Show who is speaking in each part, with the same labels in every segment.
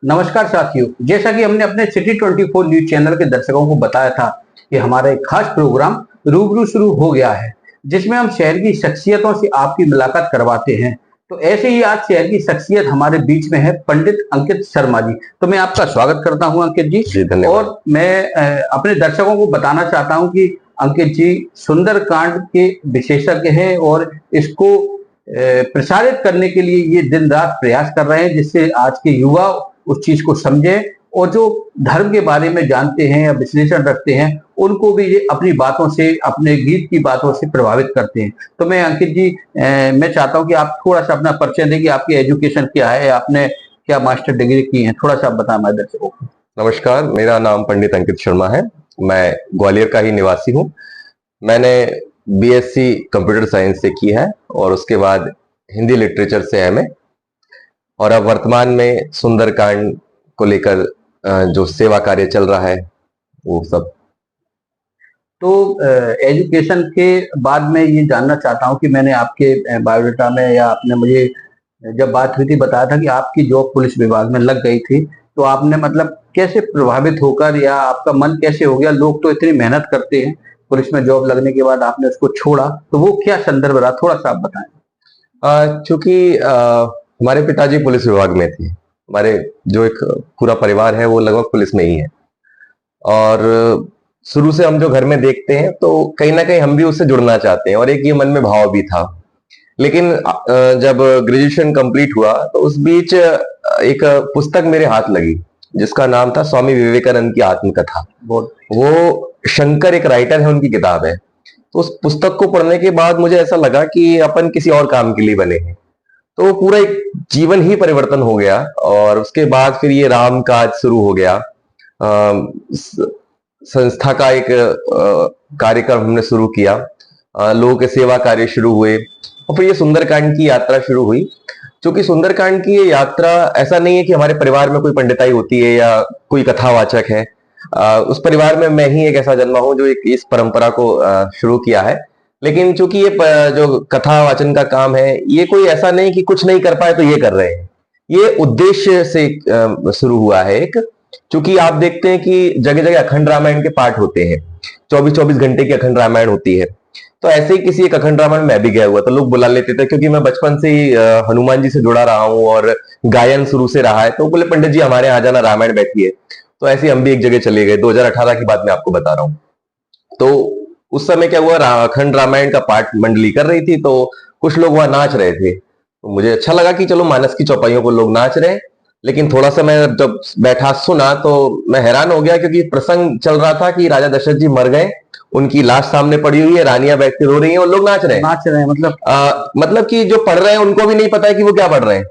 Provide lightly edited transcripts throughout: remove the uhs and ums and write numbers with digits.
Speaker 1: नमस्कार साथियों, जैसा कि हमने अपने सिटी 24 न्यूज चैनल के दर्शकों को बताया था कि हमारा एक खास प्रोग्राम रूबरू शुरू हो गया है, जिसमें हम शहर की शख्सियतों से आपकी मुलाकात करवाते हैं। तो ऐसे ही आज शहर की शख्सियत हमारे बीच में है, पंडित अंकित शर्मा जी। तो मैं आपका स्वागत करता हूं अंकित जी।
Speaker 2: जी धन्यवाद।
Speaker 1: और मैं अपने दर्शकों को बताना चाहता हूं कि अंकित जी सुंदरकांड के विशेषज्ञ हैं और इसको प्रसारित करने के लिए ये दिन रात प्रयास कर रहे हैं, जिससे आज के युवा उस चीज को समझे और जो धर्म के बारे में जानते हैं या विश्लेषण रखते हैं उनको भी ये अपनी बातों से, अपने गीत की बातों से प्रभावित करते हैं। तो मैं अंकित जी, मैं चाहता हूं कि आप थोड़ा सा अपना परिचय दें कि आपकी एजुकेशन क्या है, आपने क्या मास्टर डिग्री की है, थोड़ा सा आप बताएं हमारे दर्शकों को।
Speaker 2: नमस्कार, मेरा नाम पंडित अंकित शर्मा है। मैं ग्वालियर का ही निवासी हूँ। मैंने बीएससी कंप्यूटर साइंस से की है और उसके बाद हिंदी लिटरेचर से एमए, और अब वर्तमान में सुंदरकांड को लेकर जो सेवा कार्य चल रहा है वो सब।
Speaker 1: तो एजुकेशन के बाद मैं ये जानना चाहता हूँ कि मैंने आपके बायोडाटा में या आपने मुझे जब बात हुई थी बताया था कि आपकी जॉब पुलिस विभाग में लग गई थी। तो आपने मतलब कैसे प्रभावित होकर या आपका मन कैसे हो गया? लोग तो इतनी मेहनत करते हैं, पुलिस में जॉब लगने के बाद आपने उसको छोड़ा, तो वो क्या संदर्भ रहा, थोड़ा सा आप बताएं।
Speaker 2: चूंकि हमारे पिताजी पुलिस विभाग में थे, हमारे जो एक पूरा परिवार है वो लगभग पुलिस में ही है, और शुरू से हम जो घर में देखते हैं तो कहीं ना कहीं हम भी उससे जुड़ना चाहते हैं, और एक ये मन में भाव भी था। लेकिन जब ग्रेजुएशन कंप्लीट हुआ तो उस बीच एक पुस्तक मेरे हाथ लगी जिसका नाम था स्वामी विवेकानंद की आत्मकथा। वो शंकर एक राइटर है, उनकी किताब है। तो उस पुस्तक को पढ़ने के बाद मुझे ऐसा लगा कि अपन किसी और काम के लिए बने हैं। तो पूरा एक जीवन ही परिवर्तन हो गया, और उसके बाद फिर ये राम काज शुरू हो गया। संस्था का एक कार्यक्रम हमने शुरू किया, लोगों के सेवा कार्य शुरू हुए, और फिर ये सुंदरकांड की यात्रा शुरू हुई। क्योंकि सुंदरकांड की ये यात्रा ऐसा नहीं है कि हमारे परिवार में कोई पंडिताई होती है या कोई कथावाचक है। उस परिवार में मैं ही एक ऐसा जन्मा हूं जो एक इस परंपरा को शुरू किया है। लेकिन चूंकि ये जो कथा वाचन का काम है, ये कोई ऐसा नहीं कि कुछ नहीं कर पाए तो ये कर रहे हैं। ये उद्देश्य से शुरू हुआ है एक। क्योंकि आप देखते हैं कि जगह जगह अखंड रामायण के पाठ होते हैं, 24-24 घंटे की अखंड रामायण होती है। तो ऐसे ही किसी एक अखंड रामायण में भी गया हुआ, तो लोग बुला लेते थे, क्योंकि मैं बचपन से ही हनुमान जी से जुड़ा रहा हूँ और गायन शुरू से रहा है। तो बोले पंडित जी हमारे यहाँ जाना, रामायण बैठी है। तो ऐसे हम भी एक जगह चले गए। 2018 की बात मैं आपको बता रहा हूँ। तो उस समय क्या हुआ, अखंड रामायण का पाठ मंडली कर रही थी, तो कुछ लोग वहां नाच रहे थे। तो मुझे अच्छा लगा कि चलो मानस की चौपाइयों को लोग नाच रहे हैं। लेकिन थोड़ा सा मैं जब बैठा सुना तो मैं हैरान हो गया, क्योंकि प्रसंग चल रहा था कि राजा दशरथ जी मर गए, उनकी लाश सामने पड़ी हुई है, रानियां बैठ के रो रही हैं और लोग नाच रहे हैं। मतलब कि जो पढ़ रहे हैं उनको भी नहीं पता है कि वो क्या पढ़ रहे हैं,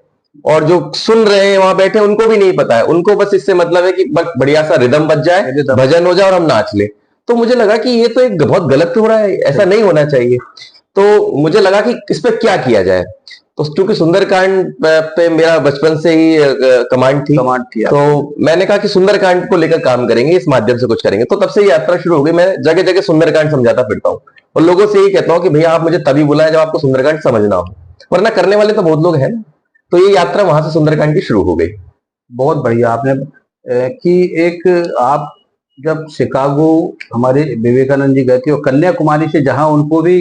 Speaker 2: और जो सुन रहे हैं वहां बैठे उनको भी नहीं पता है। उनको बस इससे मतलब है कि बढ़िया सा रिदम बज जाए, भजन हो जाए और हम नाच ले। तो मुझे लगा कि ये तो एक बहुत गलत हो रहा है, ऐसा नहीं होना चाहिए। तो मुझे लगा कि इस पे क्या किया जाए। तो क्योंकि सुंदरकांड पे मेरा बचपन से ही कमांड थी, तो मैंने कहा कि सुंदरकांड को लेकर काम करेंगे, इस माध्यम से कुछ करेंगे। तो तब से यात्रा शुरू हो गई। मैं जगह जगह सुंदरकांड समझाता फिरता हूँ और लोगों से यही कहता हूँ कि भैया आप मुझे तभी बुलाएं जब आपको सुंदरकांड समझना हो, वरना करने वाले तो बहुत लोग हैं ना। तो ये यात्रा वहां से सुंदरकांड की शुरू हो गई।
Speaker 1: बहुत बढ़िया आपने कि एक आप जब शिकागो हमारे विवेकानंद जी गए थे और कन्याकुमारी से जहां उनको भी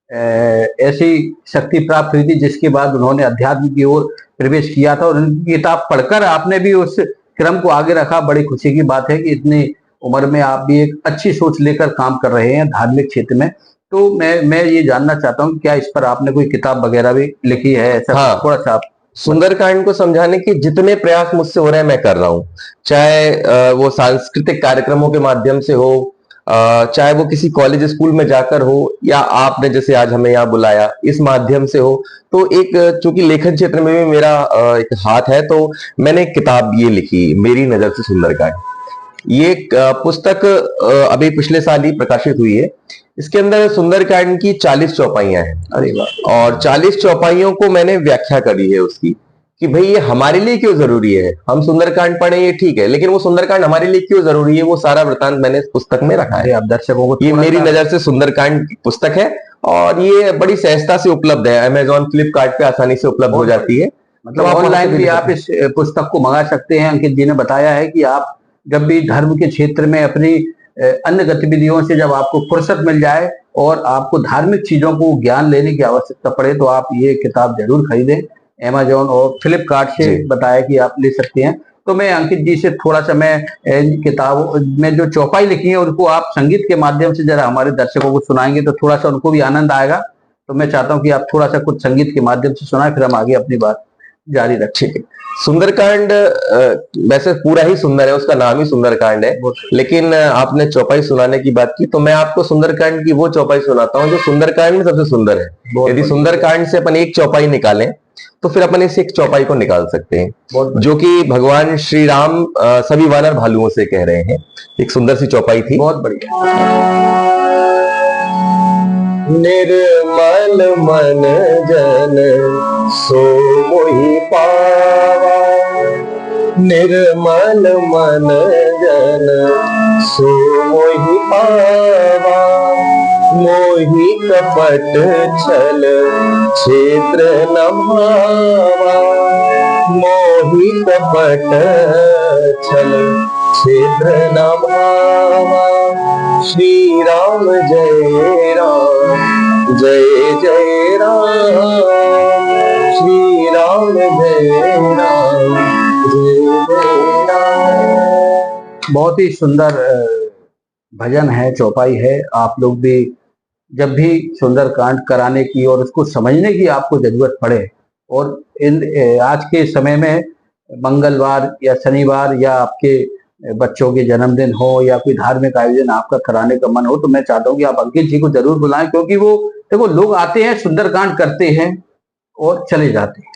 Speaker 1: ऐसी शक्ति प्राप्त हुई थी, जिसके बाद उन्होंने अध्यात्म की ओर प्रवेश किया था और उनकी किताब पढ़कर आपने भी उस क्रम को आगे रखा। बड़ी खुशी की बात है कि इतनी उम्र में आप भी एक अच्छी सोच लेकर काम कर रहे हैं धार्मिक क्षेत्र में। तो मैं ये जानना चाहता हूँ क्या इस पर आपने कोई किताब वगैरह भी लिखी है? ऐसा
Speaker 2: हाँ,
Speaker 1: थोड़ा सा आप
Speaker 2: सुंदरकांड को समझाने के जितने प्रयास मुझसे हो रहे हैं मैं कर रहा हूँ। चाहे वो सांस्कृतिक कार्यक्रमों के माध्यम से हो, चाहे वो किसी कॉलेज स्कूल में जाकर हो, या आपने जैसे आज हमें यहाँ बुलाया इस माध्यम से हो। तो एक चूंकि लेखन क्षेत्र में भी मेरा एक हाथ है, तो मैंने एक किताब ये लिखी, मेरी नजर से सुंदरकांड। ये पुस्तक अभी पिछले साल ही प्रकाशित हुई है। इसके अंदर सुंदरकांड की 40 चौपाइयां हैं।
Speaker 1: अरे वाह।
Speaker 2: और 40 चौपाइयों को मैंने व्याख्या करी है उसकी, कि भाई ये हमारे लिए क्यों जरूरी है। हम सुंदरकांड पढ़े ये ठीक है, लेकिन वो सुंदरकांड हमारे लिए क्यों जरूरी है, वो सारा वृतांत मैंने इस पुस्तक में रखा है।
Speaker 1: आप दर्शकों को
Speaker 2: ये मेरी नजर से सुंदरकांड पुस्तक है, और ये बड़ी सहजता से उपलब्ध है, अमेजॉन फ्लिपकार्ट पे आसानी से उपलब्ध हो जाती है।
Speaker 1: मतलब ऑनलाइन भी आप इस पुस्तक को मंगा सकते हैं। अंकित जी ने बताया है कि आप जब भी धर्म के क्षेत्र में अपनी अन्य गतिविधियों से जब आपको फुर्सत मिल जाए और आपको धार्मिक चीजों को ज्ञान लेने की आवश्यकता पड़े तो आप ये किताब जरूर खरीदें। अमेजोन और फ्लिपकार्ट से बताया कि आप ले सकते हैं। तो मैं अंकित जी से थोड़ा सा, मैं किताब में जो चौपाई लिखी है उनको आप संगीत के माध्यम से जरा हमारे दर्शकों को सुनाएंगे तो थोड़ा सा उनको भी आनंद आएगा। तो मैं चाहता हूं कि आप थोड़ा सा कुछ संगीत के माध्यम से सुनाएं, फिर हम आगे अपनी बात जारी रखेंगे।
Speaker 2: सुंदरकांड वैसे पूरा ही सुंदर है, उसका नाम ही सुंदरकांड है, लेकिन आपने चौपाई सुनाने की बात की तो मैं आपको सुंदरकांड की वो चौपाई सुनाता हूँ जो सुंदरकांड में सबसे सुंदर है। यदि सुंदरकांड से अपन एक चौपाई निकालें तो फिर अपन इस एक चौपाई को निकाल सकते हैं, जो कि भगवान श्री राम सभी वानर भालुओं से कह रहे हैं। एक सुंदर सी चौपाई थी।
Speaker 1: बहुत बढ़िया।
Speaker 2: निर्मल मन जन सो मोहि पावा, निर्मल मन जन सो मोहि पावा, मोहि कपट छल क्षेत्र न भावा, मोहि कपट छल क्षेत्र न भावा, श्री राम जय राम जय जय राम, श्री राम जय राम जय जय राम।
Speaker 1: बहुत ही सुंदर भजन है, चौपाई है। आप लोग भी जब भी सुंदरकांड कराने की और उसको समझने की आपको जरूरत पड़े और इन आज के समय में मंगलवार या शनिवार या आपके बच्चों के जन्मदिन हो या कोई धार्मिक आयोजन आपका कराने का मन हो तो मैं चाहता हूं कि आप अंकित जी को जरूर बुलाएं, क्योंकि वो देखो लोग आते हैं सुंदरकांड करते हैं और चले जाते हैं।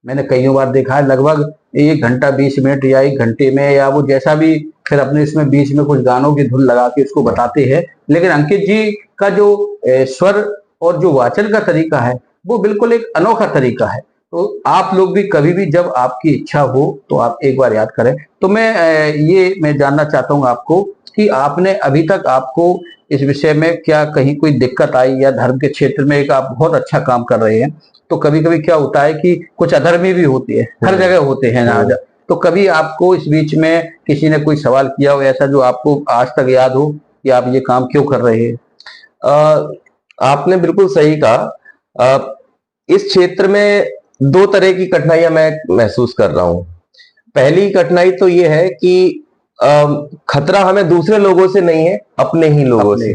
Speaker 1: मैंने कई बार देखा है लगभग 1 घंटा 20 मिनट या 1 घंटे में या वो जैसा भी फिर अपने इसमें बीच में कुछ गानों की धुन लगा के उसको बताते हैं। लेकिन अंकित जी का जो स्वर और जो वाचन का तरीका है वो बिल्कुल एक अनोखा तरीका है। तो आप लोग भी कभी भी जब आपकी इच्छा हो तो आप एक बार याद करें। तो मैं जानना चाहता हूं आपको कि आपने अभी तक आपको इस विषय में क्या कहीं कोई दिक्कत आई, या धर्म के क्षेत्र में एक आप बहुत अच्छा काम कर रहे हैं तो कभी कभी क्या होता है कि कुछ अधर्मी भी होती है, हर जगह होते हैं ना, तो कभी आपको इस बीच में किसी ने कोई सवाल किया हो ऐसा जो आपको आज तक याद हो कि आप ये काम क्यों कर रहे हैं?
Speaker 2: आपने बिल्कुल सही कहा। इस क्षेत्र में 2 तरह की कठिनाइयां मैं महसूस कर रहा हूं। पहली कठिनाई तो ये है कि खतरा हमें दूसरे लोगों से नहीं है, अपने ही लोगों से,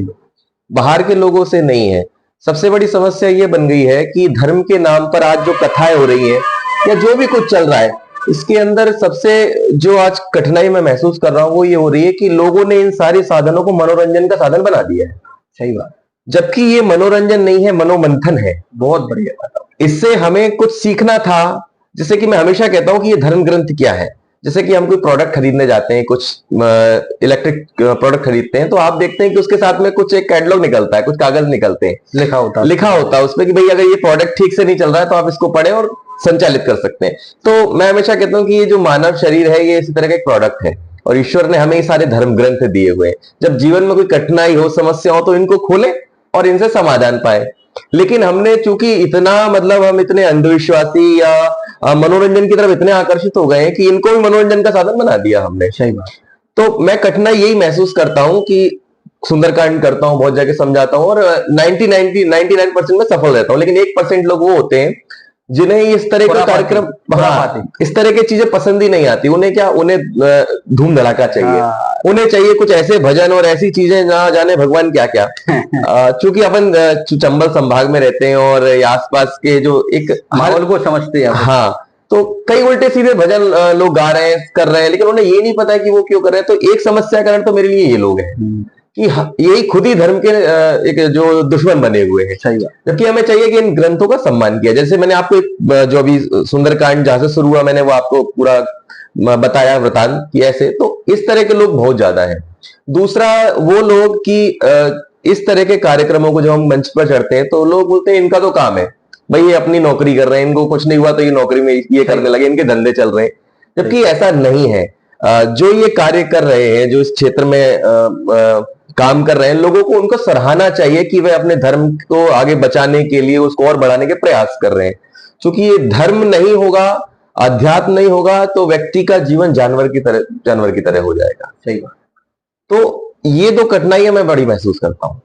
Speaker 2: बाहर के लोगों से नहीं है। सबसे बड़ी समस्या ये बन गई है कि धर्म के नाम पर आज जो कथाएं हो रही हैं या जो भी कुछ चल रहा है, इसके अंदर सबसे जो आज कठिनाई मैं महसूस कर रहा हूं वो ये हो रही है कि लोगों ने इन सारे साधनों को मनोरंजन का साधन बना दिया है।
Speaker 1: सही बात।
Speaker 2: जबकि ये मनोरंजन नहीं है, मनोमंथन है।
Speaker 1: बहुत बढ़िया बात।
Speaker 2: इससे हमें कुछ सीखना था। जैसे कि मैं हमेशा कहता हूं कि ये धर्म ग्रंथ क्या है। जैसे कि हम कोई प्रोडक्ट खरीदने जाते हैं, कुछ इलेक्ट्रिक प्रोडक्ट खरीदते हैं, तो आप देखते हैं कि उसके साथ में कुछ एक कैटलॉग निकलता है, कुछ कागज निकलते हैं, लिखा होता है उसमें कि भाई अगर ये प्रोडक्ट ठीक से नहीं चल रहा है तो आप इसको पढ़ें और संचालित कर सकते हैं। तो मैं हमेशा कहता हूं कि ये जो मानव शरीर है ये इसी तरह का एक प्रोडक्ट है और ईश्वर ने हमें ये सारे धर्म ग्रंथ दिए हुए हैं। जब जीवन में कोई कठिनाई हो, समस्या हो तो इनको खोलें और इनसे समाधान पाए। लेकिन हमने चूंकि इतना हम इतने अंधविश्वासी या मनोरंजन की तरफ इतने आकर्षित हो गए हैं कि इनको भी मनोरंजन का साधन बना दिया हमने।
Speaker 1: सही बात।
Speaker 2: तो मैं कठिनाई यही महसूस करता हूं कि सुंदरकांड करता हूं, बहुत जगह समझाता हूं और 99% में सफल रहता हूं, लेकिन 1% लोग वो होते हैं जिन्हें इस तरह के कार्यक्रम, इस तरह की चीजें पसंद ही नहीं आती। उन्हें धूम धड़ाका चाहिए। उन्हें चाहिए कुछ ऐसे भजन और ऐसी चीजें ना जाने भगवान क्या क्या। चूंकि अपन चंबल संभाग में रहते हैं और आसपास के जो एक
Speaker 1: माहौल को समझते हैं,
Speaker 2: हाँ, तो कई उल्टे सीधे भजन लोग गा रहे हैं, कर रहे हैं, लेकिन उन्हें ये नहीं पता है कि वो क्यों कर रहे हैं। तो एक समस्या कारण तो मेरे लिए ये लोग हैं कि यही खुद ही धर्म के एक जो दुश्मन बने हुए हैं।
Speaker 1: सही बात।
Speaker 2: जबकि हमें चाहिए कि इन ग्रंथों का सम्मान किया। जैसे मैंने आपको जो अभी सुंदरकांड जहां से शुरू हुआ मैंने वो आपको पूरा बताया वृतांत कि ऐसे, तो इस तरह के लोग बहुत ज्यादा हैं। दूसरा वो लोग कि इस तरह के कार्यक्रमों को जब हम मंच पर चढ़ते हैं तो लोग बोलते हैं इनका तो काम है, भाई ये अपनी नौकरी कर रहे हैं, इनको कुछ नहीं हुआ तो ये नौकरी में ये करने लगे, इनके धंधे चल रहे हैं। जबकि ऐसा नहीं है। जो ये कार्य कर रहे हैं, जो इस क्षेत्र में काम कर रहे हैं, लोगों को उनको सराहना चाहिए कि वे अपने धर्म को आगे बचाने के लिए उसको और बढ़ाने के प्रयास कर रहे हैं। क्योंकि ये धर्म नहीं होगा अध्यात्म नहीं होगा तो व्यक्ति का जीवन जानवर की तरह हो जाएगा।
Speaker 1: सही बात।
Speaker 2: तो ये दो कठिनाइयां मैं बड़ी महसूस करता हूँ।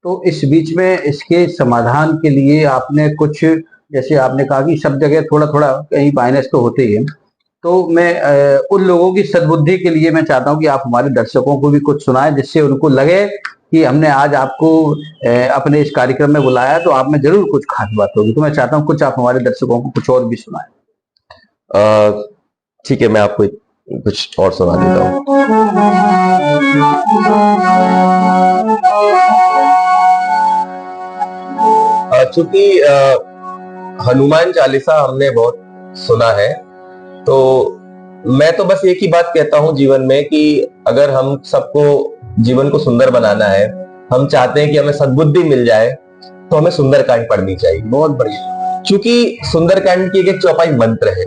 Speaker 1: तो इस बीच में इसके समाधान के लिए आपने कुछ, जैसे आपने कहा कि सब जगह थोड़ा थोड़ा कहीं माइनस तो होते ही है, तो मैं उन लोगों की सद्बुद्धि के लिए मैं चाहता हूं कि आप हमारे दर्शकों को भी कुछ सुनाएं, जिससे उनको लगे कि हमने आज आपको अपने इस कार्यक्रम में बुलाया तो आप में जरूर कुछ खास बात होगी। तो मैं चाहता हूं कुछ आप हमारे दर्शकों को कुछ और भी सुनाएं।
Speaker 2: ठीक है, मैं आपको कुछ और सुना देता हूँ। चूंकि हनुमान चालीसा हमने बहुत सुना है, तो मैं तो बस एक ही बात कहता हूं जीवन में कि अगर हम सबको जीवन को सुंदर बनाना है, हम चाहते हैं कि हमें सद्बुद्धि मिल जाए, तो हमें सुंदरकांड पढ़नी चाहिए।
Speaker 1: बहुत बढ़िया।
Speaker 2: क्योंकि सुंदरकांड की एक चौपाई मंत्र है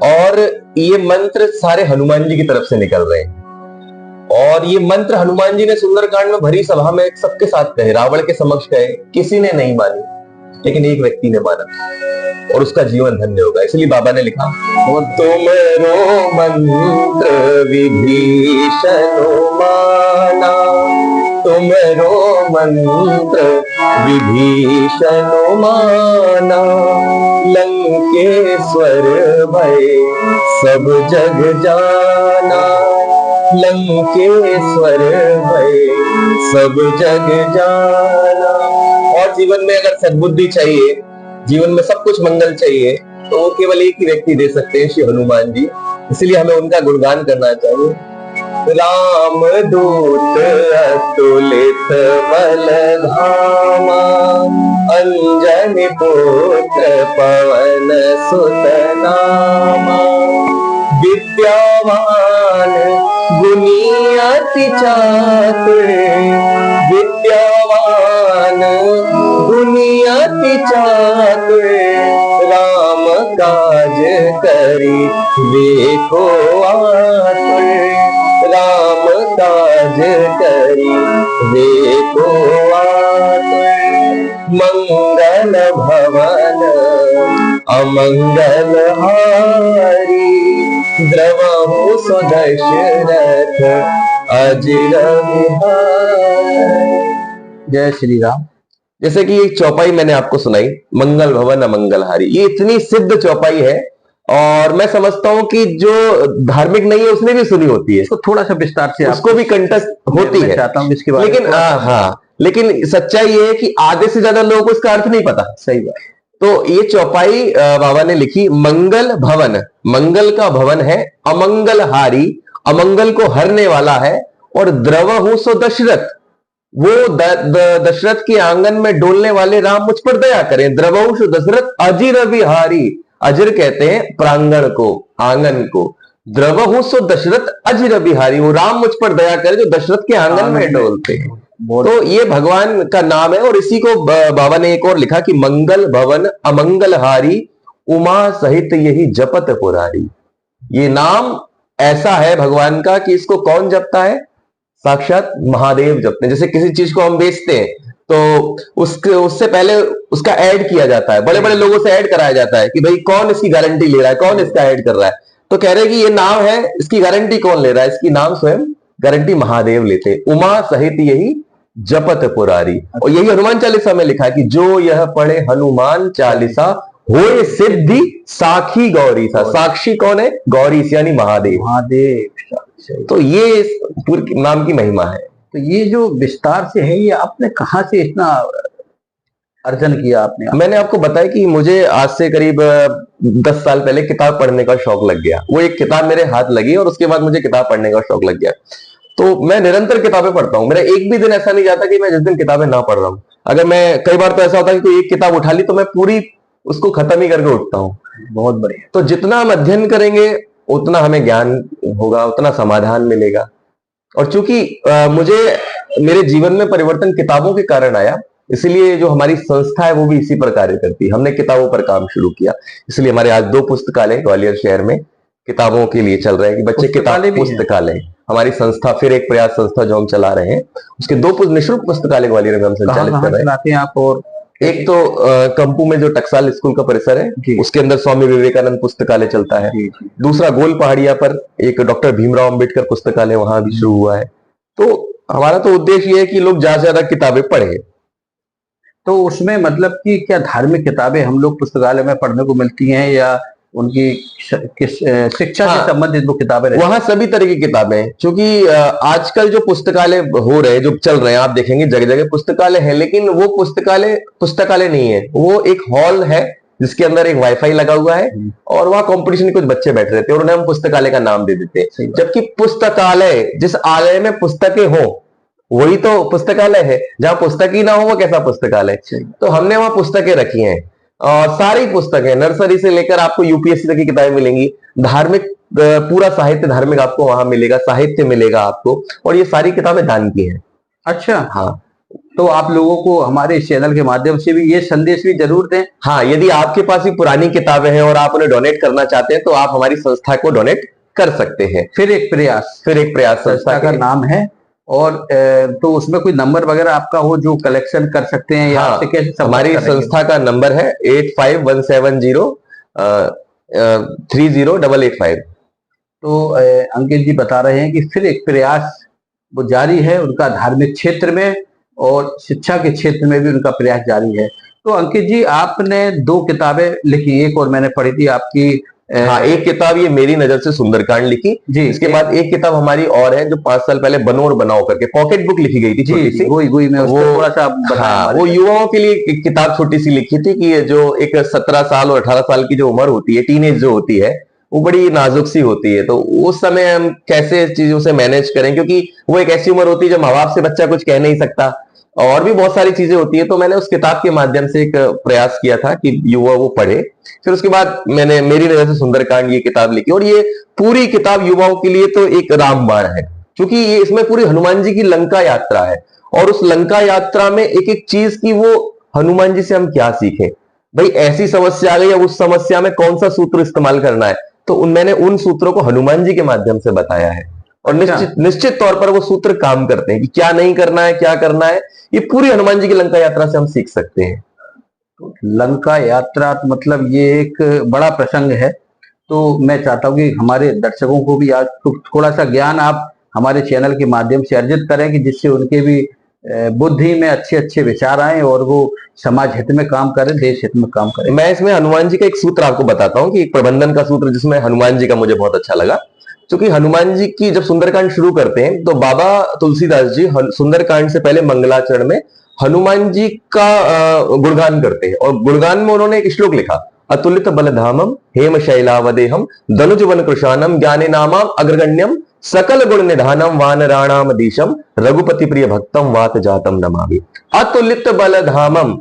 Speaker 2: और ये मंत्र सारे हनुमान जी की तरफ से निकल रहे हैं, और ये मंत्र हनुमान जी ने सुंदरकांड में भरी सभा में सबके साथ कहे, रावण के समक्ष कहे, किसी ने नहीं मानी, लेकिन एक व्यक्ति ने माना और उसका जीवन धन्य होगा। इसलिए बाबा ने लिखा, तुमरो मंत्र विभीषण माना, तुमरो मंत्र विभीषण माना, लंकेश्वर भय सब जग जाना, लंकेश्वर भय सब जग जाना। और जीवन में अगर सद्बुद्धि चाहिए, जीवन में सब कुछ मंगल चाहिए, तो वो केवल एक ही व्यक्ति दे सकते हैं, श्री हनुमान जी। इसलिए हमें उनका गुणगान करना चाहिए। राम दूत अतुलित बल धामा, अंजनी पुत्र पवन सुत नामा, विद्यावान गुणी अति चातुर, विद्यावान गुणी अति चातुर, राम काज करी देखो आतुर, राम काज करी देखो आतुर, मंगल भवन अमंगल हारी, द्रवहु सुदशरथ अजिर बिहारी।
Speaker 1: जय श्री राम।
Speaker 2: जैसे कि एक चौपाई मैंने आपको सुनाई, मंगल भवन अमंगलहारी, ये इतनी सिद्ध चौपाई है और मैं समझता हूं कि जो धार्मिक नहीं है उसने भी सुनी होती है,
Speaker 1: इसको थोड़ा सा विस्तार से
Speaker 2: उसको भी कंठस्थ होती है,
Speaker 1: चाहता हूं इसके बारे में।
Speaker 2: लेकिन हाँ, लेकिन सच्चाई ये है कि आधे से ज्यादा लोगों को इसका अर्थ नहीं पता।
Speaker 1: सही बात।
Speaker 2: तो ये चौपाई बाबा ने लिखी, मंगल भवन, मंगल का भवन है, अमंगलहारी, अमंगल को हरने वाला है, और द्रवहु सो दशरथ, वो दशरथ के आंगन में डोलने वाले राम मुझ पर दया करें। द्रवहु सो दशरथ अजिर बिहारी, अजिर कहते हैं प्रांगण को, आंगन को, द्रवहु सो दशरथ अजिर बिहारी, वो राम मुझ पर दया करे जो दशरथ के आंगन में डोलते हैं। तो ये भगवान का नाम है। और इसी को बाबा ने एक और लिखा कि मंगल भवन अमंगलहारी, उमा सहित यही जपत पुरारी। ये नाम ऐसा है भगवान का कि इसको कौन जपता है? साक्षात महादेव जपते हैं। जैसे किसी चीज को हम बेचते हैं तो उससे पहले उसका ऐड किया जाता है, बड़े बड़े लोगों से ऐड कराया जाता है कि भाई कौन इसकी गारंटी ले रहा है, कौन इसका ऐड कर रहा है। तो कह रहे हैं कि ये नाम है, इसकी गारंटी कौन ले रहा है? इसकी नाम स्वयं गारंटी महादेव लेते हैं। उमा सहित यही जपत पुरारी। और यही हनुमान चालीसा में लिखा है कि जो यह पढ़े हनुमान चालीसा होए सिद्धि साखी गौरी सा। साक्षी कौन है? गौरी यानी महादेव।
Speaker 1: महादेव।
Speaker 2: तो ये पूरे नाम की महिमा है।
Speaker 1: तो ये जो विस्तार से है, ये आपने कहाँ से इतना अर्जन किया आपने?
Speaker 2: मैंने आपको बताया कि मुझे आज से करीब 10 साल पहले किताब पढ़ने का शौक लग गया। वो एक किताब मेरे हाथ लगी और उसके बाद मुझे किताब पढ़ने का शौक लग गया। तो मैं निरंतर किताबें पढ़ता हूँ। मेरा एक भी दिन ऐसा नहीं जाता कि मैं जिस दिन किताबें ना पढ़ रहा हूँ। अगर मैं, कई बार तो ऐसा होता है कि कोई एक किताब उठा ली तो मैं पूरी उसको खत्म ही करके उठता हूँ।
Speaker 1: बहुत बढ़िया।
Speaker 2: तो जितना हम अध्ययन करेंगे उतना हमें ज्ञान होगा, उतना समाधान मिलेगा। और चूंकि मुझे मेरे जीवन में परिवर्तन किताबों के कारण आया, इसलिए जो हमारी संस्था है वो भी इसी पर कार्य करती है। हमने किताबों पर काम शुरू किया, इसलिए हमारे आज 2 पुस्तकालय ग्वालियर शहर में किताबों के लिए चल रहे हैं कि बच्चे किताब, पुस्तकालय। हमारी संस्था, फिर एक प्रयास संस्था जो हम चला रहे हैं, उसके 2 निःशुल्क पुस्तकालय ग्वालियर में हम संचालित कर रहे हैं।
Speaker 1: आप और
Speaker 2: एक तो कंपू में जो टकसाल स्कूल का परिसर है उसके अंदर स्वामी विवेकानंद पुस्तकालय चलता है। दूसरा गोल पहाड़िया पर एक डॉक्टर भीमराव अंबेडकर पुस्तकालय वहां भी शुरू हुआ है। तो हमारा तो उद्देश्य ये है कि लोग ज्यादा से ज्यादा किताबें पढ़े।
Speaker 1: तो उसमें मतलब कि क्या धार्मिक किताबें हम लोग पुस्तकालय में पढ़ने को मिलती हैं या उनकी शिक्षा से संबंधित वो किताबें रहती हैं?
Speaker 2: वहां सभी तरह की किताबें हैं, क्योंकि आजकल जो पुस्तकालय हो रहे हैं, जो चल रहे हैं, आप देखेंगे जगह जगह पुस्तकालय है, लेकिन वो पुस्तकालय नहीं है, वो एक हॉल है जिसके अंदर एक वाईफाई लगा हुआ है और वहां कंपटीशन कुछ बच्चे बैठ रहे थे और उन्हें हम पुस्तकालय का नाम दे देते हैं। जबकि पुस्तकालय, जिस आलय में पुस्तकें हो वही तो पुस्तकालय है। जहां पुस्तक ही ना हो वो कैसा पुस्तकालय? तो हमने वहां पुस्तकें रखी हैं और सारी पुस्तकें नर्सरी से लेकर आपको यूपीएससी तक की किताबें मिलेंगी। धार्मिक पूरा साहित्य धार्मिक आपको वहां मिलेगा, साहित्य मिलेगा आपको, और ये सारी किताबें दान की हैं।
Speaker 1: अच्छा,
Speaker 2: हाँ।
Speaker 1: तो आप लोगों को हमारे इस चैनल के माध्यम से भी ये संदेश भी जरूर दें।
Speaker 2: हाँ, यदि आपके पास भी पुरानी किताबें हैं और आप उन्हें डोनेट करना चाहते हैं तो आप हमारी संस्था को डोनेट कर सकते हैं।
Speaker 1: फिर एक प्रयास संस्था का नाम है, और तो उसमें कोई नंबर वगैरह आपका हो जो कलेक्शन कर सकते हैं या आपसे कैसे?
Speaker 2: हमारी संस्था का नंबर है 8517030885।
Speaker 1: तो अंकित जी बता रहे हैं कि फिर एक प्रयास वो जारी है उनका, धार्मिक क्षेत्र में और शिक्षा के क्षेत्र में भी उनका प्रयास जारी है। तो अंकित जी, आपने 2 किताबें लिखी, एक और मैंने पढ़ी थी आपकी।
Speaker 2: हाँ, एक किताब ये मेरी नजर से सुंदरकांड लिखी जी। इसके बाद एक किताब हमारी और है जो 5 साल पहले बनो और बनाओ करके पॉकेट बुक लिखी गई थी छोटी सी।
Speaker 1: वही मैं वो थोड़ा सा
Speaker 2: वो युवाओं के लिए एक किताब छोटी सी लिखी थी कि जो एक 17 साल और 18 साल की जो उम्र होती है, टीनेज जो होती है, वो बड़ी नाजुक सी होती है। तो उस समय हम कैसे चीजों से मैनेज करें, क्योंकि वो एक ऐसी उम्र होती है जब माँ बाप से बच्चा कुछ कह नहीं सकता और भी बहुत सारी चीजें होती है। तो मैंने उस किताब के माध्यम से एक प्रयास किया था कि युवा वो पढ़े। फिर उसके बाद मैंने मेरी नजर से सुंदरकांड ये किताब लिखी, और ये पूरी किताब युवाओं के लिए तो एक रामबाण है, क्योंकि ये इसमें पूरी हनुमान जी की लंका यात्रा है। और उस लंका यात्रा में एक एक चीज की वो हनुमान जी से हम क्या सीखें, भाई ऐसी समस्या आ गई, अब उस समस्या में कौन सा सूत्र इस्तेमाल करना है। तो मैंने उन सूत्रों को हनुमान जी के माध्यम से बताया है, और निश्चित तौर पर वो सूत्र काम करते हैं कि क्या नहीं करना है, क्या करना है। ये पूरी हनुमान जी की लंका यात्रा से हम सीख सकते हैं।
Speaker 1: लंका यात्रा तो मतलब ये एक बड़ा प्रसंग है। तो मैं चाहता हूं कि हमारे दर्शकों को भी आज थोड़ा सा ज्ञान आप हमारे चैनल के माध्यम से अर्जित करें, कि जिससे उनके भी बुद्धि में अच्छे अच्छे विचार आए और वो समाज हित में काम करें, देश हित में काम करें।
Speaker 2: मैं इसमें हनुमान जी का एक सूत्र आपको बताता हूँ कि एक प्रबंधन का सूत्र जिसमें हनुमान जी का मुझे बहुत अच्छा लगा। क्योंकि हनुमान जी की जब सुंदरकांड शुरू करते हैं तो बाबा तुलसीदास जी सुंदरकांड से पहले मंगलाचरण में हनुमान जी का गुणगान करते हैं, और गुणगान में उन्होंने एक श्लोक लिखा, अतुलित बलधामम हेम शैलावदेहम धनुज वन कृशानम ज्ञाने नामाम अग्रगण्यम सकल गुण निधानम वानराणाम दीशम रघुपति प्रिय भक्तम वात जातम नमामि। अतुलित बलधामम,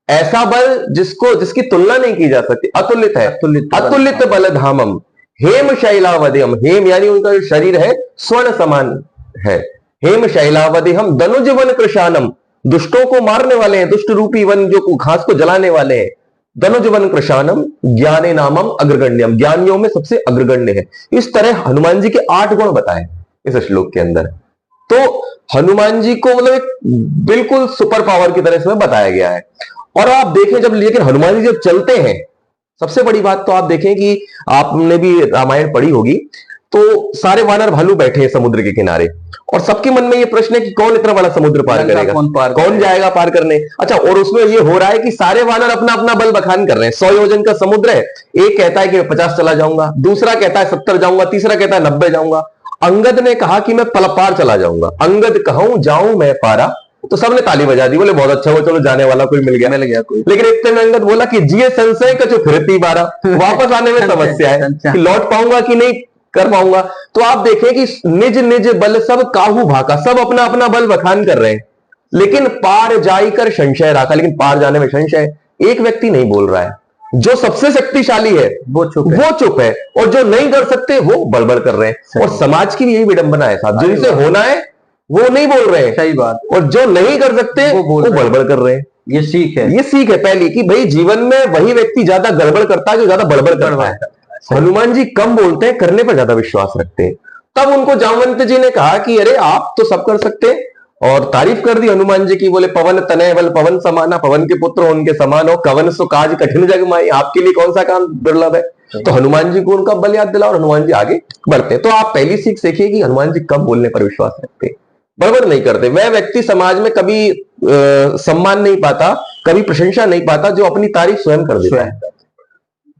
Speaker 2: ऐसा बल जिसकी तुलना नहीं की जा सकती, अतुलित है। अतुलित बलधामम हेम शैलावदेहम, हेम यानी उनका जो शरीर है स्वर्ण समान है। हेम शैलावदेहम धनुज वन कृशानम, दुष्टों को मारने वाले हैं, दुष्ट रूपी वन जो घास को जलाने वाले हैं। धनुज वन कृशानम ज्ञाने नामम अग्रगण्यम, ज्ञानियों में सबसे अग्रगण्य है। इस तरह हनुमान जी के 8 गुण बताए इस श्लोक के अंदर। तो हनुमान जी को मतलब एक बिल्कुल सुपर पावर की तरह इसमें बताया गया है। और आप देखें जब, लेकिन हनुमान जी जब चलते हैं, सबसे बड़ी बात तो आप देखें कि आपने भी रामायण पढ़ी होगी, तो सारे वानर भालू बैठे हैं समुद्र के किनारे, और सबके मन में ये प्रश्न है कि कौन इतना बड़ा समुद्र पार करेगा, कौन जाएगा पार करने। अच्छा, और उसमें ये हो रहा है कि सारे वानर अपना अपना बल बखान कर रहे हैं। 100 योजन का समुद्र है, एक कहता है कि 50 चला जाऊंगा, दूसरा कहता है 70 जाऊंगा, तीसरा कहता है 90 जाऊंगा। अंगद ने कहा कि मैं पार चला जाऊंगा। अंगद कहूं जाऊं मैं पारा, तो सबने ताली बजा दी, बोले बहुत अच्छा हुआ, चलो जाने वाला कोई मिल गया कोई। लेकिन इतने में अंगद बोला कि जिये संशय का जो फिरती बारा, वापस आने में समस्या है कि लौट पाऊंगा कि नहीं कर पाऊंगा। तो आप देखें कि निज निज बल सब काहू भाका, सब अपना अपना बल बखान कर रहे हैं, लेकिन पार जाकर संशय रखा, लेकिन पार जाने में संशय। एक व्यक्ति नहीं बोल रहा है, जो सबसे शक्तिशाली है वो चुप है, और जो नहीं कर सकते वो बड़बड़ कर रहे हैं। और समाज की भी यही विडंबना है साहब, जिनसे होना है वो नहीं बोल रहे हैं, सही बात, और जो नहीं कर सकते वो बड़बड़ कर रहे हैं। ये सीख है पहली, कि भाई जीवन में वही व्यक्ति ज्यादा गड़बड़ करता है जो ज्यादा बड़बड़ करता है। हनुमान जी कम बोलते हैं, करने पर ज्यादा विश्वास रखते हैं। तब उनको जामवंत जी ने कहा कि अरे आप तो सब कर सकते हैं और तारीफ कर दी हनुमान जी की, बोले पवन तनय बल पवन समाना, पवन के पुत्र उनके समान हो, कवन सो काज कठिन जग माई, आपके लिए कौन सा काम दुर्लभ है। तो हनुमान जी को उनका बल याद दिला और हनुमान जी आगे बढ़ते। तो आप पहली सीख सीखिए कि हनुमान जी कब बोलने पर विश्वास रखते, बड़बड़ नहीं करते। वह व्यक्ति समाज में कभी सम्मान नहीं पाता, कभी प्रशंसा नहीं पाता, जो अपनी तारीफ स्वयं कर देता है।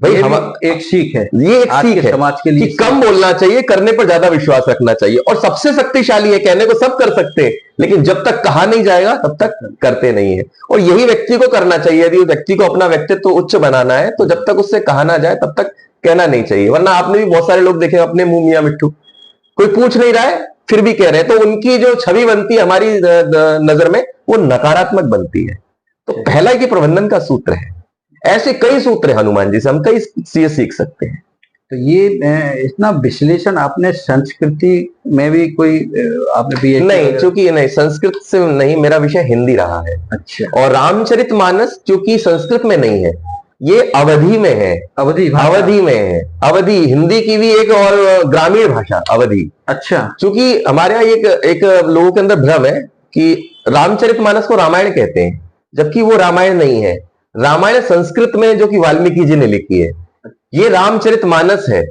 Speaker 2: भाई हम
Speaker 1: एक सीख है,
Speaker 2: ये एक सीख है
Speaker 1: समाज के लिए
Speaker 2: कि कम बोलना चाहिए, करने पर ज्यादा विश्वास रखना चाहिए। और सबसे शक्तिशाली है, कहने को सब कर सकते हैं, लेकिन जब तक कहा नहीं जाएगा तब तक करते नहीं है। और यही व्यक्ति को करना चाहिए। यदि व्यक्ति को अपना व्यक्तित्व उच्च बनाना है तो जब तक उससे कहा ना जाए तब तक कहना नहीं चाहिए। वरना आपने भी बहुत सारे लोग देखे अपने मुंह मियां मिट्ठू, कोई पूछ नहीं रहा है फिर भी कह रहे हैं, तो उनकी जो छवि बनती है हमारी नजर में वो नकारात्मक बनती है। तो पहला ये प्रबंधन का सूत्र है। ऐसे कई सूत्र है हनुमान जी से, हम कई चीजें सीख सकते हैं।
Speaker 1: तो ये इतना विश्लेषण आपने संस्कृति में भी कोई आपने भी
Speaker 2: नहीं, क्योंकि नहीं, संस्कृत से नहीं, मेरा विषय हिंदी रहा है।
Speaker 1: अच्छा।
Speaker 2: और रामचरितमानस क्योंकि संस्कृत में नहीं है, ये अवधि में है। अवधि में है। अवधि हिंदी की भी एक और ग्रामीण भाषा अवधि।
Speaker 1: अच्छा।
Speaker 2: क्योंकि हमारे यहाँ एक लोगों के अंदर भ्रम है कि रामचरितमानस को रामायण कहते हैं, जबकि वो रामायण नहीं है। रामायण संस्कृत में जो कि वाल्मीकि जी ने लिखी है, ये रामचरितमानस है,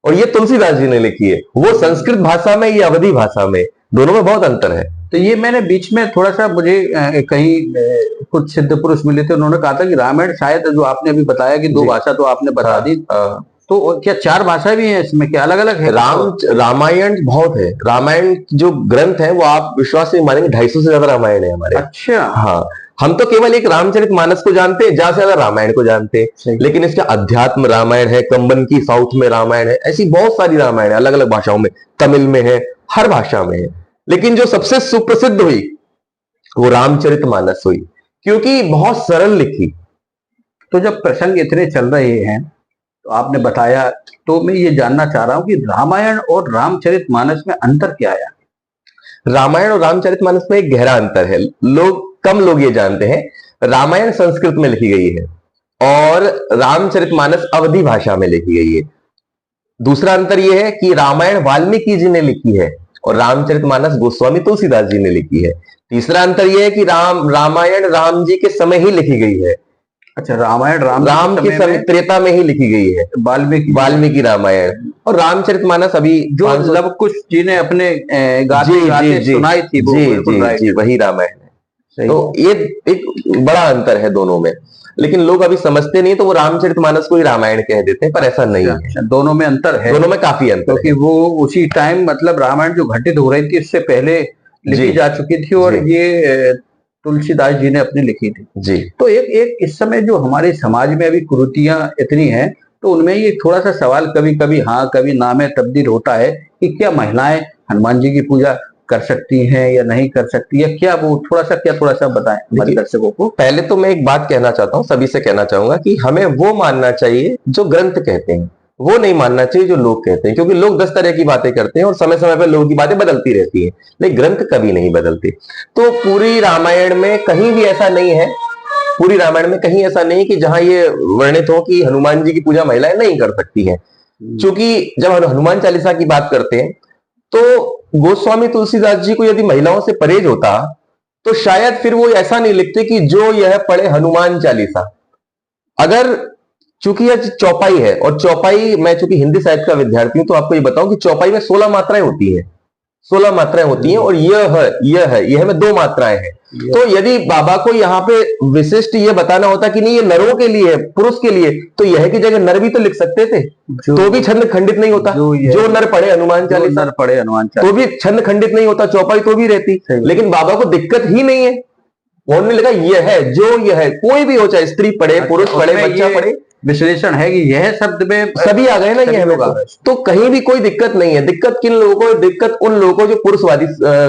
Speaker 2: और ये तुलसीदास जी ने लिखी है। वो संस्कृत भाषा में, ये अवधि भाषा में, दोनों में बहुत अंतर है।
Speaker 1: तो ये मैंने बीच में थोड़ा सा मुझे कहीं कुछ सिद्ध पुरुष मिले थे, उन्होंने कहा था कि रामायण शायद जो आपने अभी बताया कि दो भाषा तो आपने बता दी, तो क्या चार भाषा भी है इसमें, क्या अलग अलग है?
Speaker 2: रामायण बहुत है। रामायण जो ग्रंथ है वो आप विश्वास नहीं मानेंगे, 250 से ज्यादा रामायण है हमारे।
Speaker 1: अच्छा।
Speaker 2: हाँ, हम तो केवल एक रामचरितमानस को जानते हैं, ज्यादा से ज्यादा रामायण को जानते हैं, लेकिन इसका अध्यात्म रामायण है, कंबन की साउथ में रामायण है, ऐसी बहुत सारी रामायण है अलग अलग भाषाओं में, तमिल में है, हर भाषा में है। लेकिन जो सबसे सुप्रसिद्ध हुई वो रामचरितमानस हुई, क्योंकि बहुत सरल लिखी।
Speaker 1: तो जब प्रसंग इतने चल रहे हैं तो आपने बताया, तो मैं ये जानना चाह रहा हूं कि रामायण और रामचरितमानस में अंतर क्या है?
Speaker 2: रामायण और रामचरितमानस में एक गहरा अंतर है, कम लोग ये जानते हैं। रामायण संस्कृत में लिखी गई है और रामचरितमानस अवधि भाषा में लिखी गई है। दूसरा अंतर यह है कि रामायण वाल्मीकि जी ने लिखी है और रामचरितमानस गोस्वामी तुलसीदास जी ने लिखी है। तीसरा अंतर यह है कि रामायण राम जी के समय ही लिखी गई है।
Speaker 1: अच्छा, रामायण
Speaker 2: राम के समय त्रेता में ही लिखी गई है, वाल्मीकि रामायण। और रामचरितमानस अभी
Speaker 1: जो लव कुश जी ने अपने गाते सुनाई थी,
Speaker 2: जी, वही रामायण है। तो ये एक बड़ा अंतर है दोनों में, लेकिन लोग अभी समझते नहीं, तो वो रामचरितमानस को ही रामायण कह देते हैं, पर ऐसा नहीं है।
Speaker 1: दोनों में अंतर है,
Speaker 2: दोनों में काफी अंतर,
Speaker 1: क्योंकि वो उसी टाइम, मतलब रामायण जो घटित हो रही थी उससे पहले लिखी जा चुकी थी, और ये तुलसीदास जी ने अपनी लिखी थी
Speaker 2: जी।
Speaker 1: तो एक इस समय जो हमारे समाज में अभी कुरीतियां इतनी हैं, तो उनमें ये थोड़ा सा सवाल कभी कभी हाँ कभी ना में तब्दील होता है कि क्या महिलाएं हनुमान जी की पूजा कर सकती हैं या नहीं कर सकती है, क्या वो थोड़ा सा बताएं हमारे दर्शकों को।
Speaker 2: पहले तो मैं एक बात कहना चाहता हूँ, सभी से कहना चाहूंगा कि हमें वो मानना चाहिए जो ग्रंथ कहते हैं, वो नहीं मानना चाहिए जो लोग कहते हैं, क्योंकि लोग 10 तरह की बातें करते हैं और समय समय पर लोगों की बातें बदलती रहती है, लेकिन ग्रंथ कभी नहीं बदलते। तो पूरी रामायण में कहीं भी ऐसा नहीं है, पूरी रामायण में कहीं ऐसा नहीं कि जहां ये वर्णित हो कि हनुमान जी की पूजा महिलाएं नहीं कर सकती हैं। क्योंकि जब हम हनुमान चालीसा की बात करते हैं तो गोस्वामी तुलसीदास जी को यदि महिलाओं से परहेज होता तो शायद फिर वो ऐसा नहीं लिखते कि जो यह पढ़े हनुमान चालीसा। अगर चूंकि यह चौपाई है, और चौपाई, मैं चूंकि हिंदी साहित्य का विद्यार्थी हूं तो आपको ये बताऊं कि चौपाई में 16 मात्राएं होती हैं, 16 मात्राएं होती हैं, और यह में 2 मात्राएं हैं। तो यदि बाबा को यहाँ पे विशिष्ट ये बताना होता कि नहीं ये नरों के लिए, पुरुष के लिए, तो यह की जगह नर भी तो लिख सकते थे, तो भी छंद खंडित नहीं होता। जो नर पढ़े हनुमान चालीसा, तो भी छंद खंडित नहीं होता, चौपाई तो भी रहती। लेकिन बाबा को दिक्कत ही नहीं है, उन्होंने लिखा यह है, जो यह है, कोई भी हो, चाहे स्त्री पढ़े, पुरुष पढ़े, बच्चा पढ़े।
Speaker 1: विश्लेषण है कि यह शब्द में
Speaker 2: सभी आ गए ना, ये हमें तो कहीं भी कोई दिक्कत नहीं है। दिक्कत किन लोगों को, दिक्कत उन लोगों को जो पुरुषवादी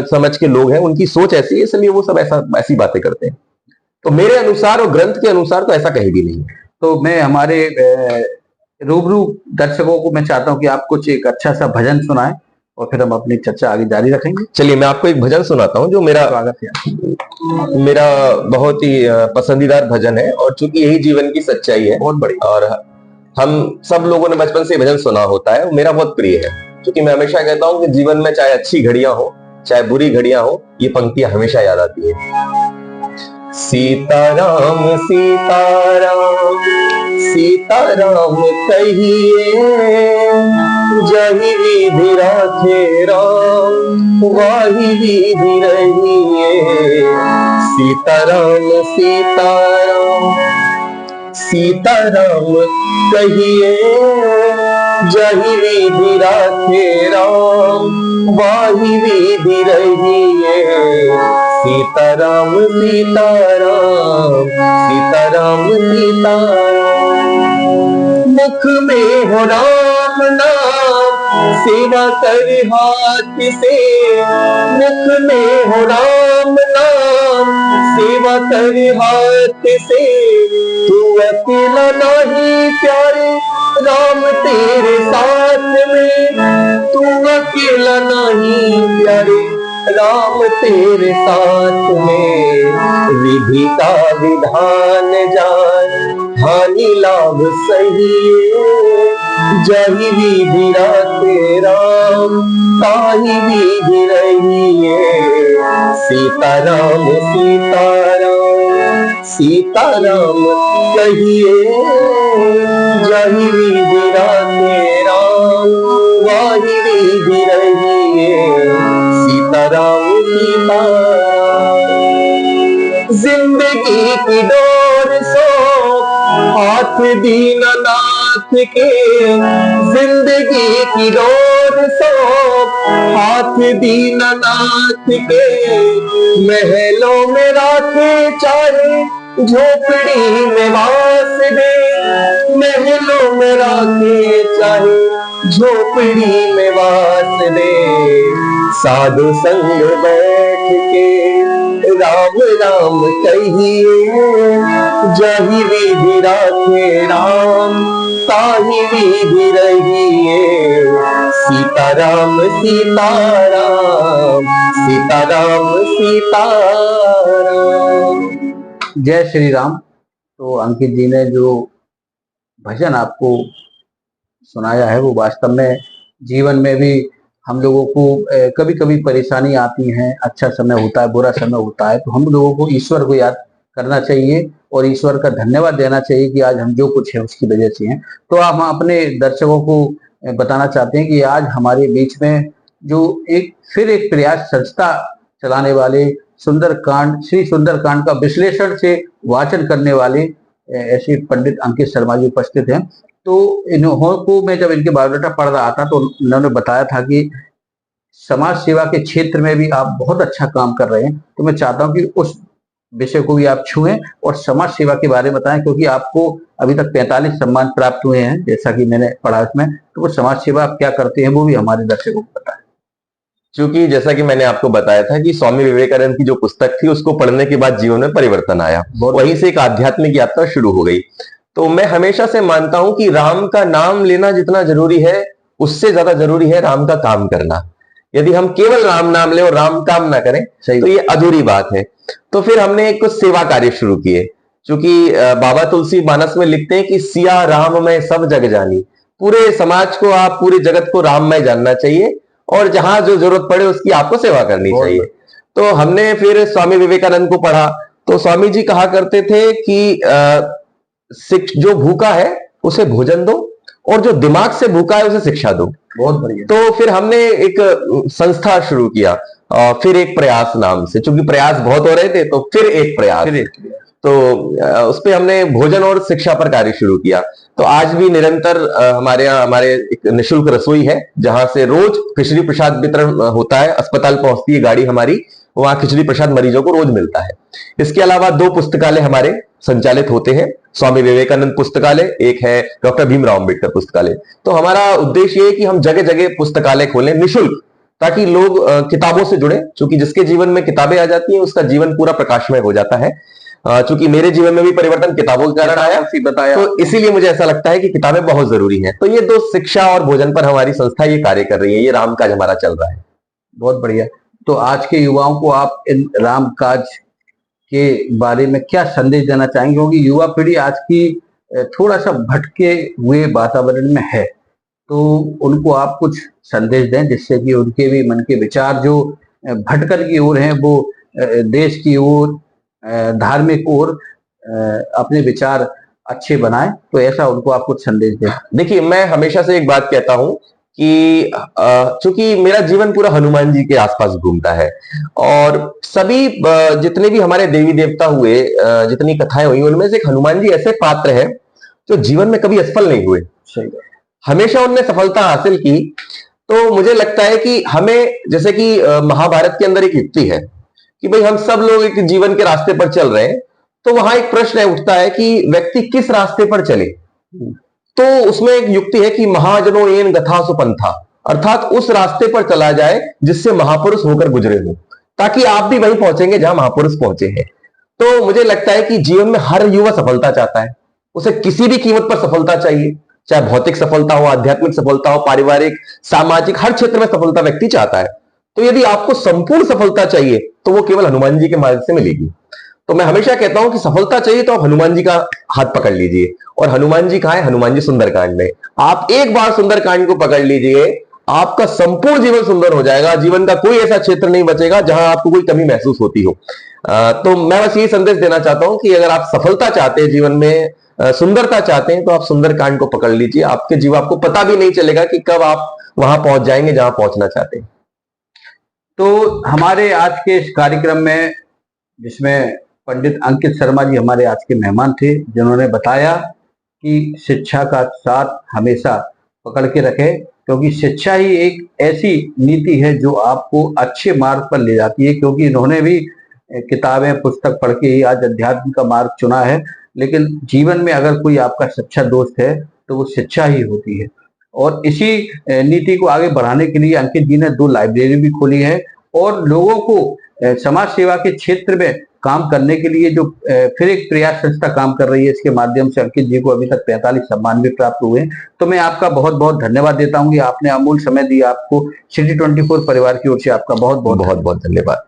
Speaker 2: समझ के लोग हैं, उनकी सोच ऐसी है, इसलिए वो सब ऐसी बातें करते हैं। तो मेरे अनुसार और ग्रंथ के अनुसार तो ऐसा कहीं भी नहीं है।
Speaker 1: तो मैं हमारे रूबरू दर्शकों को मैं चाहता हूं कि आप कुछ एक अच्छा सा भजन सुनाएं और फिर हम अपनी चर्चा आगे जारी रखेंगे।
Speaker 2: चलिए, मैं आपको एक भजन सुनाता हूं जो मेरा बहुत ही पसंदीदार भजन है, और चूंकि यही जीवन की सच्चाई है, बहुत बड़ी, और हम सब लोगों ने बचपन से भजन सुना होता है, मेरा बहुत प्रिय है। क्योंकि मैं हमेशा कहता हूं कि जीवन में चाहे अच्छी घड़ियां हो चाहे बुरी घड़ियां हो, ये पंक्तियां हमेशा याद आती है। सीताराम सीताराम सीताराम कहिए, जही विधि राखे राम वाही विधि रहिए। सीताराम सीताराम सीताराम कहिए, जही विधि राखे राम वाही विधि रहिए। सीताराम सीताराम सीताराम सीताराम। मुख में हो राम नाम, सेवा कर हाथ से। मुख में हो राम नाम, सेवा कर हाथ से। तू अकेला नहीं प्यारे, राम तेरे साथ में। तू अकेला नहीं प्यारे, राम तेरे साथ में। विधि का विधान जान, हानि लाभ सही। जही विधि राखे राम, ताही विधि रहिए। सीताराम सीताराम सीताराम कहिए, जही विधि राखे राम वाही विधि रहिए। सीताराम सीताराम। जिंदगी की डोर सो हाथ दीननाथ के। जिंदगी की डोर सो हाथ दीननाथ के। महलों में राखे चाहे, झोपड़ी में वास दे। महलों में राखे चाहे, झोपड़ी में वास दे। साधु संग बैठ के राम राम कहिए, जही विधि राखे राम ताही विधि रहिए। सीताराम सीताराम सीताराम सीताराम।
Speaker 1: जय श्री राम। तो अंकित जी ने जो भजन आपको सुनाया है वो वास्तव में जीवन में भी हम लोगों को कभी कभी परेशानी आती है, अच्छा समय होता है, बुरा समय होता है, तो हम लोगों को ईश्वर को याद करना चाहिए और ईश्वर का धन्यवाद देना चाहिए कि आज हम जो कुछ है उसकी वजह से हैं। तो हम अपने दर्शकों को बताना चाहते हैं कि आज हमारे बीच में जो फिर एक प्रयास संस्था चलाने वाले सुंदरकांड, श्री सुंदरकांड का विश्लेषण से वाचन करने वाले ऐसे पंडित अंकित शर्मा जी उपस्थित हैं। तो इन्हों को मैं जब इनके बायोडाटा पढ़ रहा था तो इन्होंने बताया था कि समाज सेवा के क्षेत्र में भी आप बहुत अच्छा काम कर रहे हैं। तो मैं चाहता हूं कि उस विषय को भी आप छुएं और समाज सेवा के बारे में बताएं, क्योंकि आपको अभी तक 45 सम्मान प्राप्त हुए हैं जैसा कि मैंने पढ़ा इसमें। तो वो समाज सेवा आप क्या करते हैं वो भी हमारे दर्शकों को बताएं।
Speaker 2: क्योंकि जैसा कि मैंने आपको बताया था कि स्वामी विवेकानंद की जो पुस्तक थी उसको पढ़ने के बाद जीवन में परिवर्तन आया, वहीं से एक आध्यात्मिक यात्रा शुरू हो गई। तो मैं हमेशा से मानता हूं कि राम का नाम लेना जितना जरूरी है उससे ज्यादा जरूरी है राम का काम करना। यदि हम केवल राम नाम ले और राम काम ना करें तो ये अधूरी बात है। तो फिर हमने कुछ सेवा कार्य शुरू किए, क्योंकि बाबा तुलसी मानस में लिखते हैं कि सिया राम में सब जग जानी। पूरे समाज को, आप पूरे जगत को राममय जानना चाहिए और जहां जो जरूरत पड़े उसकी आपको सेवा करनी चाहिए। तो हमने फिर स्वामी विवेकानंद को पढ़ा। तो स्वामी जी कहा करते थे कि जो भूखा है उसे भोजन दो और जो दिमाग से भूखा है उसे शिक्षा दो।
Speaker 1: बहुत बढ़िया।
Speaker 2: तो फिर हमने एक संस्था शुरू किया, फिर एक प्रयास नाम से, क्योंकि प्रयास बहुत हो रहे थे तो फिर एक प्रयास। तो उस पे हमने भोजन और शिक्षा पर कार्य शुरू किया। तो आज भी निरंतर हमारे यहाँ हमारे एक निःशुल्क रसोई है जहां से रोज खिचड़ी प्रसाद वितरण होता है। अस्पताल पहुंचती है गाड़ी हमारी, वहां खिचड़ी प्रसाद मरीजों को रोज मिलता है। इसके अलावा 2 पुस्तकालय हमारे संचालित होते हैं, स्वामी विवेकानंद पुस्तकालय, एक है डॉक्टर भीमराव अंबेडकर पुस्तकालय। तो हमारा उद्देश्य ये है कि हम जगह जगह पुस्तकालय खोलें निःशुल्क, ताकि लोग किताबों से जुड़े, क्योंकि जिसके जीवन में किताबें आ जाती हैं उसका जीवन पूरा प्रकाशमय हो जाता है। चूंकि मेरे जीवन में भी परिवर्तन किताबों के कारण आया, बताया, तो इसीलिए मुझे ऐसा लगता है कि किताबें बहुत जरूरी हैं। तो ये 2, शिक्षा और भोजन पर हमारी संस्था ये कार्य कर रही है। ये राम काज हमारा चल रहा है।
Speaker 1: बहुत बढ़िया। तो आज के युवाओं को आप इन राम काज के बारे में क्या संदेश देना चाहेंगे, क्योंकि युवा पीढ़ी आज की थोड़ा सा भटके हुए वातावरण में है, तो उनको आप कुछ संदेश दें जिससे कि उनके भी मन के विचार जो भटकन की ओर हैं, वो देश की ओर, धार्मिक ओर अपने विचार अच्छे बनाएं। तो ऐसा उनको आप कुछ संदेश दें।
Speaker 2: देखिए, मैं हमेशा से एक बात कहता हूं कि चूंकि मेरा जीवन पूरा हनुमान जी के आसपास घूमता है, और सभी जितने भी हमारे देवी देवता हुए, जितनी कथाएं हुई, उनमें से एक हनुमान जी ऐसे पात्र हैं जो जीवन में कभी असफल नहीं हुए,
Speaker 1: सही,
Speaker 2: हमेशा उनने सफलता हासिल की। तो मुझे लगता है कि हमें, जैसे कि महाभारत के अंदर एक युक्ति है कि भाई हम सब लोग एक जीवन के रास्ते पर चल रहे हैं, तो वहां एक प्रश्न उठता है कि व्यक्ति किस रास्ते पर चले। तो उसमें एक युक्ति है कि महाजनो एन गथा सुपंथा, अर्थात उस रास्ते पर चला जाए जिससे महापुरुष होकर गुजरे हो, ताकि आप भी वहीं पहुंचेंगे जहां महापुरुष पहुंचे हैं। तो मुझे लगता है कि जीवन में हर युवा सफलता चाहता है, उसे किसी भी कीमत पर सफलता चाहिए, चाहे भौतिक सफलता हो, आध्यात्मिक सफलता हो, पारिवारिक, सामाजिक, हर क्षेत्र में सफलता व्यक्ति चाहता है। तो यदि आपको संपूर्ण सफलता चाहिए तो वो केवल हनुमान जी के मार्ग से मिलेगी। तो मैं हमेशा कहता हूं कि सफलता चाहिए तो आप हनुमान जी का हाथ पकड़ लीजिए। और हनुमान जी कहां है? हनुमान जी सुंदरकांड में। आप एक बार सुंदरकांड को पकड़ लीजिए, आपका संपूर्ण जीवन सुंदर हो जाएगा। जीवन का कोई ऐसा क्षेत्र नहीं बचेगा जहां आपको कोई कमी महसूस होती हो। तो मैं बस यही संदेश देना चाहता हूं कि अगर आप सफलता चाहते हैं, जीवन में सुंदरता चाहते हैं, तो आप सुंदरकांड को पकड़ लीजिए। आपके जीवन, आपको पता भी नहीं चलेगा कि कब आप वहां पहुंच जाएंगे जहां पहुंचना चाहते हैं।
Speaker 1: तो हमारे आज के इस कार्यक्रम में, जिसमें पंडित अंकित शर्मा जी हमारे आज के मेहमान थे, जिन्होंने बताया कि शिक्षा का साथ हमेशा पकड़ के रखें, क्योंकि शिक्षा ही एक ऐसी नीति है जो आपको अच्छे मार्ग पर ले जाती है। क्योंकि इन्होंने भी किताबें, पुस्तक पढ़ के ही आज अध्यात्म का मार्ग चुना है, लेकिन जीवन में अगर कोई आपका सच्चा दोस्त है तो वो शिक्षा ही होती है। और इसी नीति को आगे बढ़ाने के लिए अंकित जी ने 2 लाइब्रेरी भी खोली है, और लोगों को समाज सेवा के क्षेत्र में काम करने के लिए जो फिर एक प्रयास संस्था काम कर रही है, इसके माध्यम से अंकित जी को अभी तक 45 सम्मान भी प्राप्त हुए हैं। तो मैं आपका बहुत बहुत धन्यवाद देता हूं कि आपने अमूल्य समय दिया। आपको सिटी 24 परिवार की ओर से आपका बहुत बहुत
Speaker 2: धन्यवाद।